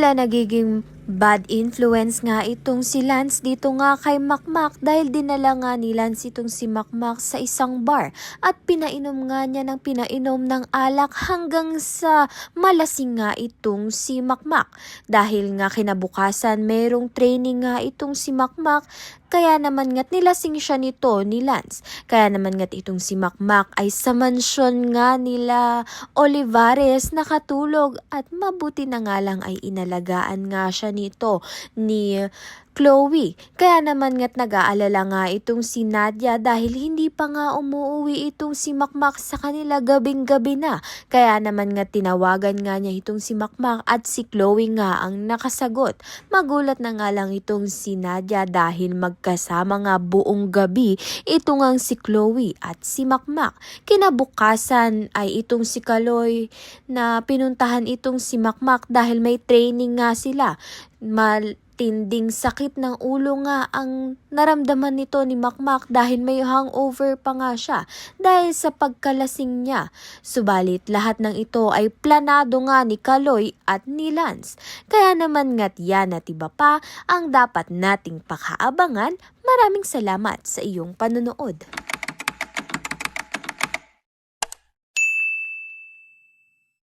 Tila nagiging bad influence nga itong si Lance dito nga kay Makmak dahil dinala nga ni Lance itong si Makmak sa isang bar at pinainom nga niya ng pinainom ng alak hanggang sa malasing nga itong si Makmak. Dahil nga kinabukasan merong training nga itong si Makmak, kaya naman nga't nilasing siya nito ni Lance. Kaya naman nga't itong si Makmak ay sa mansyon nga nila Olivares nakatulog at mabuti na nga lang ay inalagaan nga siya nito ni Chloe. Kaya naman nga't nag-aalala nga itong si Nadia dahil hindi pa nga umuwi itong si Makmak sa kanila gabing-gabi na. Kaya naman nga't tinawagan nga niya itong si Makmak at si Chloe nga ang nakasagot. Magulat na nga lang itong si Nadia dahil magkasama nga buong gabi ito ngang si Chloe at si Makmak. Kinabukasan ay itong si Kaloy na pinuntahan itong si Makmak dahil may training nga sila. Tinding sakit ng ulo nga ang naramdaman nito ni Makmak dahil may hangover pa nga siya dahil sa pagkalasing niya. Subalit lahat ng ito ay planado nga ni Kaloy at ni Lance. Kaya naman nga't yan at iba pa ang dapat nating pakaabangan. Maraming salamat sa iyong panonood.